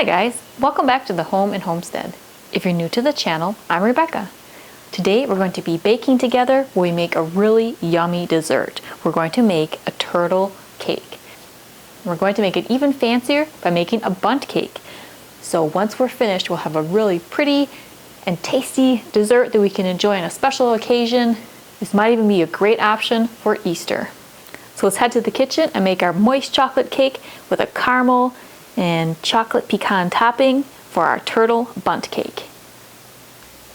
Hi guys, welcome back to the Home and Homestead. If you're new to the channel, I'm Rebecca. Today we're going to be baking together where we make a really yummy dessert. We're going to make a turtle cake. We're going to make it even fancier by making a bundt cake. So once we're finished, we'll have a really pretty and tasty dessert that we can enjoy on a special occasion. This might even be a great option for Easter. So let's head to the kitchen and make our moist chocolate cake with a caramel and chocolate pecan topping for our turtle bundt cake.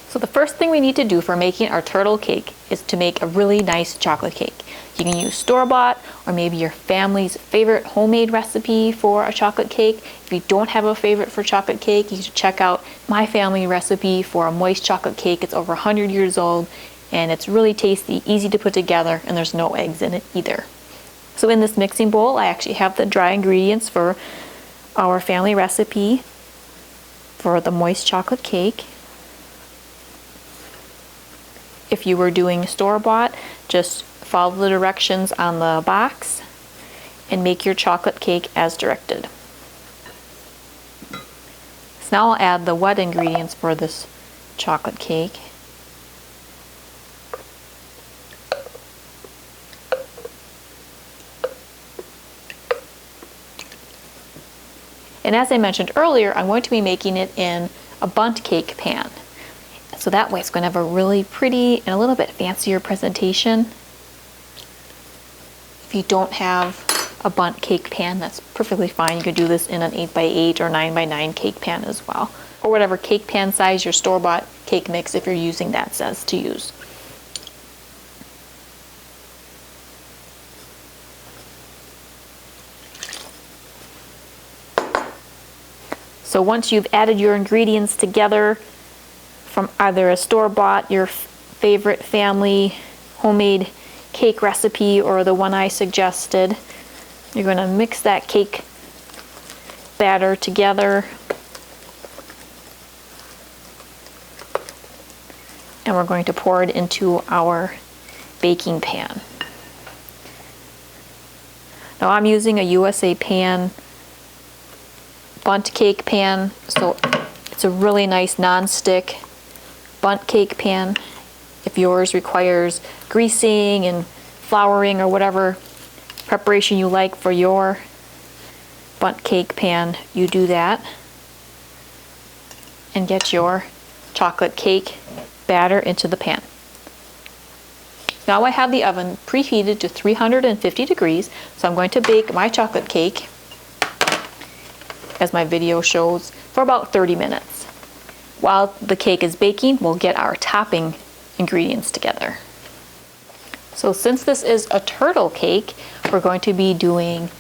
So the first thing we need to do for making our turtle cake is to make a really nice chocolate cake. You can use store-bought or maybe your family's favorite homemade recipe for a chocolate cake. If you don't have a favorite for chocolate cake, you should check out my family recipe for a moist chocolate cake. It's over 100 years old and it's really tasty, easy to put together, and there's no eggs in it either. So in this mixing bowl, I actually have the dry ingredients for our family recipe for the moist chocolate cake. If you were doing store-bought, just follow the directions on the box and make your chocolate cake as directed. So now I'll add the wet ingredients for this chocolate cake. And as I mentioned earlier, I'm going to be making it in a bundt cake pan. So that way it's going to have a really pretty and a little bit fancier presentation. If you don't have a bundt cake pan, that's perfectly fine. You could do this in an 8x8 or 9x9 cake pan as well. Or whatever cake pan size your store-bought cake mix, if you're using that, says to use. So once you've added your ingredients together from either a store-bought, your favorite family homemade cake recipe, or the one I suggested, you're going to mix that cake batter together. And we're going to pour it into our baking pan. Now I'm using a USA pan bundt cake pan, so it's a really nice non-stick bundt cake pan. If yours requires greasing and flouring or whatever preparation you like for your bundt cake pan, you do that. And get your chocolate cake batter into the pan. Now I have the oven preheated to 350 degrees, so I'm going to bake my chocolate cake, as my video shows, for about 30 minutes. While the cake is baking, we'll get our topping ingredients together. So since this is a turtle cake, we're going to be doing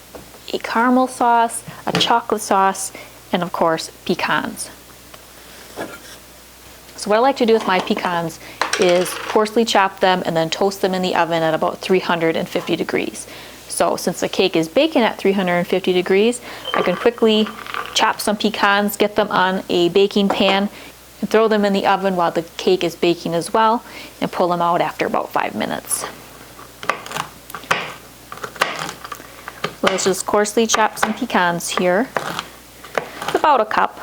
a caramel sauce, a chocolate sauce, and of course pecans. So what I like to do with my pecans is coarsely chop them and then toast them in the oven at about 350 degrees. So since the cake is baking at 350 degrees, I can quickly chop some pecans, get them on a baking pan, and throw them in the oven while the cake is baking as well, and pull them out after about 5 minutes. So let's just coarsely chop some pecans here. It's about a cup.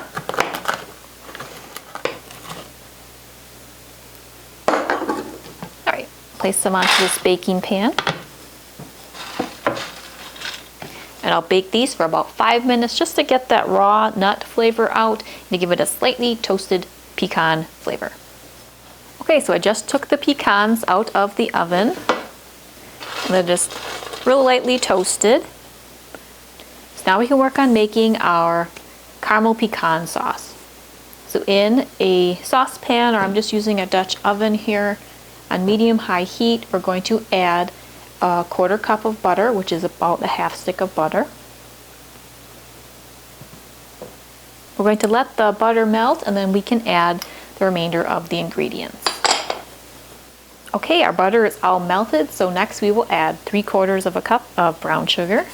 All right, place them onto this baking pan. And I'll bake these for about 5 minutes just to get that raw nut flavor out and to give it a slightly toasted pecan flavor. Okay, so I just took the pecans out of the oven. They're just real lightly toasted. So now we can work on making our caramel pecan sauce. So in a saucepan, or I'm just using a Dutch oven here, on medium-high heat, we're going to add a 1/4 cup of butter, which is about a 1/2 stick of butter. We're going to let the butter melt, and then we can add the remainder of the ingredients. Okay, our butter is all melted, so next we will add 3/4 of a cup of brown sugar,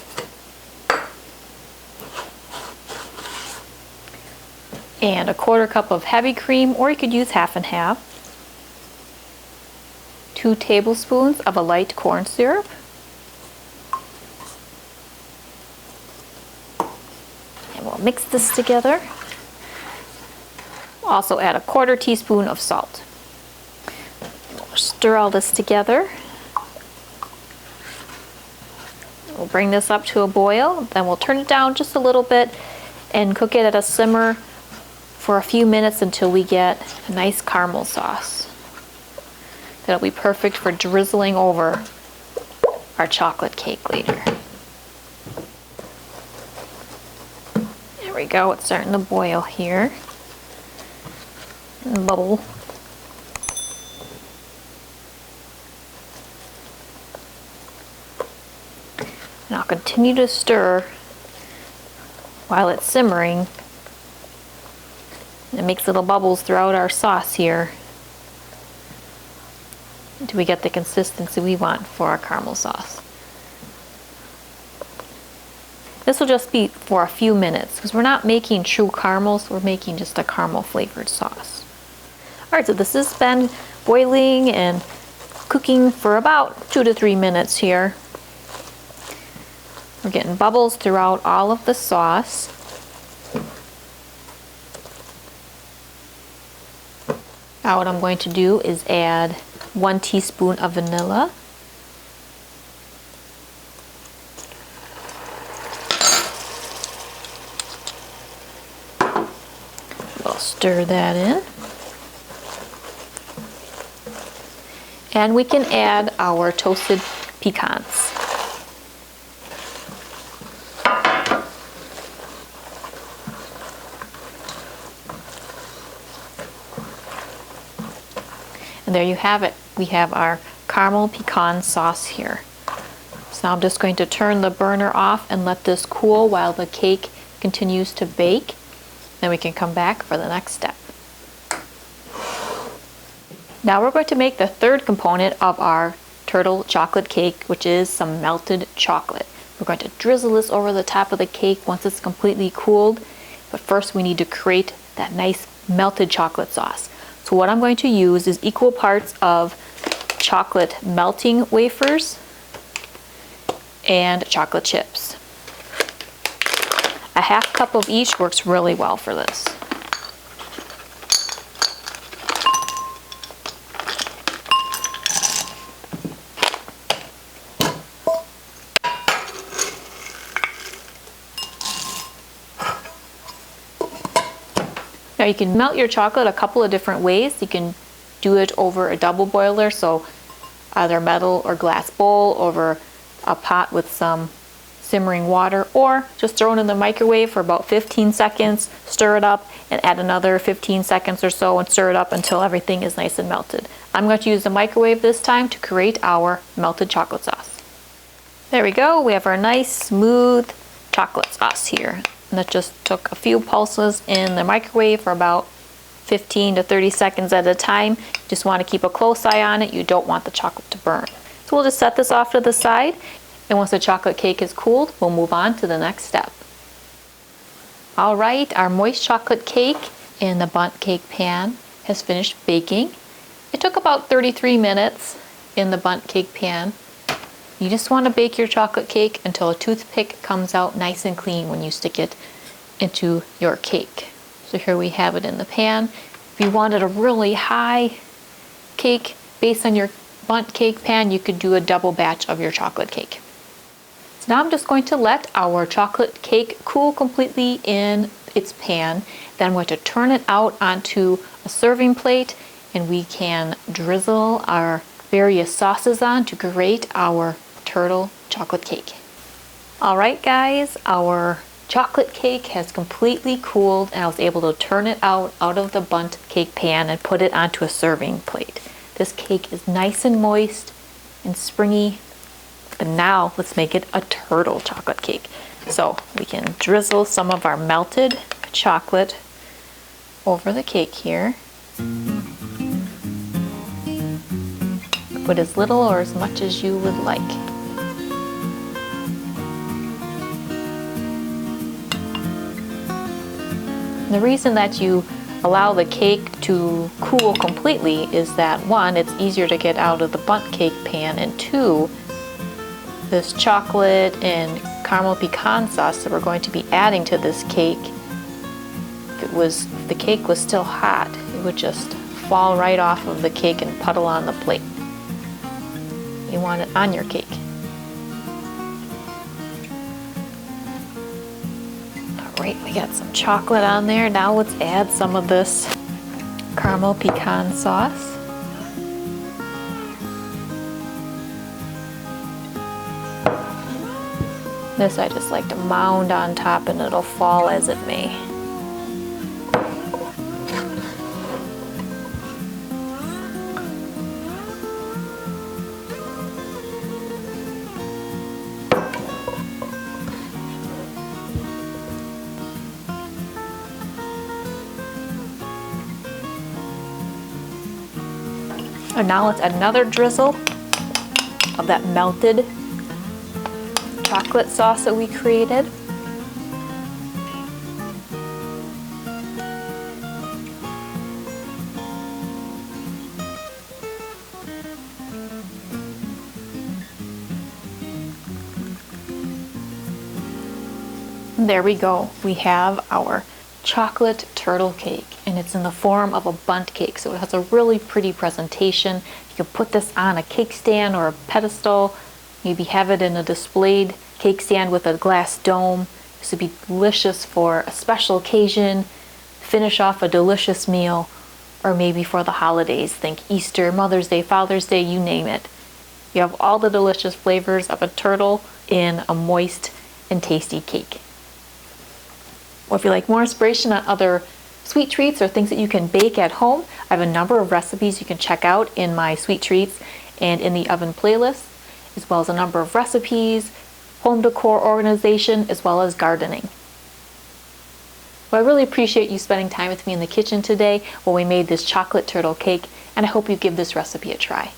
and a 1/4 cup of heavy cream, or you could use 1/2 and 1/2. 2 tablespoons of a light corn syrup, and we'll mix this together. Also add a 1/4 teaspoon of salt. Stir all this together. We'll bring this up to a boil, then we'll turn it down just a little bit and cook it at a simmer for a few minutes until we get a nice caramel sauce. That'll be perfect for drizzling over our chocolate cake later. There we go, it's starting to boil here. And bubble. And I'll continue to stir while it's simmering. It makes little bubbles throughout our sauce here until we get the consistency we want for our caramel sauce. This will just be for a few minutes because we're not making true caramels, we're making just a caramel flavored sauce. Alright, so this has been boiling and cooking for about 2 to 3 minutes here. We're getting bubbles throughout all of the sauce. Now what I'm going to do is add 1 teaspoon of vanilla. We'll stir that in. And we can add our toasted pecans. And there you have it. We have our caramel pecan sauce here. So now I'm just going to turn the burner off and let this cool while the cake continues to bake. Then we can come back for the next step. Now we're going to make the third component of our turtle chocolate cake, which is some melted chocolate. We're going to drizzle this over the top of the cake once it's completely cooled. But first we need to create that nice melted chocolate sauce. So what I'm going to use is equal parts of chocolate melting wafers and chocolate chips. A 1/2 cup of each works really well for this. Now you can melt your chocolate a couple of different ways. You can do it over a double boiler, so either metal or glass bowl over a pot with some simmering water, or just throw it in the microwave for about 15 seconds, stir it up, and add another 15 seconds or so and stir it up until everything is nice and melted. I'm going to use the microwave this time to create our melted chocolate sauce. There we go, we have our nice smooth chocolate sauce here. And that just took a few pulses in the microwave for about 15 to 30 seconds at a time. You just want to keep a close eye on it. You don't want the chocolate to burn. So we'll just set this off to the side. And once the chocolate cake is cooled, we'll move on to the next step. All right, our moist chocolate cake in the bundt cake pan has finished baking. It took about 33 minutes in the bundt cake pan. You just want to bake your chocolate cake until a toothpick comes out nice and clean when you stick it into your cake. So here we have it in the pan. If you wanted a really high cake based on your bundt cake pan, you could do a double batch of your chocolate cake. So now I'm just going to let our chocolate cake cool completely in its pan. Then I'm going to turn it out onto a serving plate, and we can drizzle our various sauces on to create our turtle chocolate cake. Alright guys, our chocolate cake has completely cooled, and I was able to turn it out of the bundt cake pan and put it onto a serving plate. This cake is nice and moist and springy, but now let's make it a turtle chocolate cake. So we can drizzle some of our melted chocolate over the cake here. Put as little or as much as you would like. The reason that you allow the cake to cool completely is that, one, it's easier to get out of the bundt cake pan, and two, this chocolate and caramel pecan sauce that we're going to be adding to this cake if the cake was still hot, it would just fall right off of the cake and puddle on the plate. You want it on your cake. Alright, we got some chocolate on there. Now let's add some of this caramel pecan sauce. This I just like to mound on top and it'll fall as it may. And now let's add another drizzle of that melted chocolate sauce that we created. There we go. We have our chocolate turtle cake, and it's in the form of a bundt cake, so it has a really pretty presentation. You can put this on a cake stand or a pedestal, maybe have it in a displayed cake stand with a glass dome. This would be delicious for a special occasion, finish off a delicious meal, or maybe for the holidays. Think Easter, Mother's Day, Father's Day, you name it. You have all the delicious flavors of a turtle in a moist and tasty cake. Or if you like more inspiration on other sweet treats or things that you can bake at home, I have a number of recipes you can check out in my sweet treats and in the oven playlist, as well as a number of recipes, home decor organization, as well as gardening. Well, I really appreciate you spending time with me in the kitchen today while we made this chocolate turtle cake, and I hope you give this recipe a try.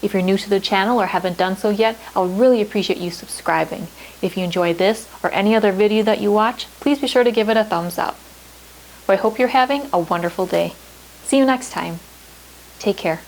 If you're new to the channel or haven't done so yet, I would really appreciate you subscribing. If you enjoy this or any other video that you watch, please be sure to give it a thumbs up. Well, I hope you're having a wonderful day. See you next time. Take care.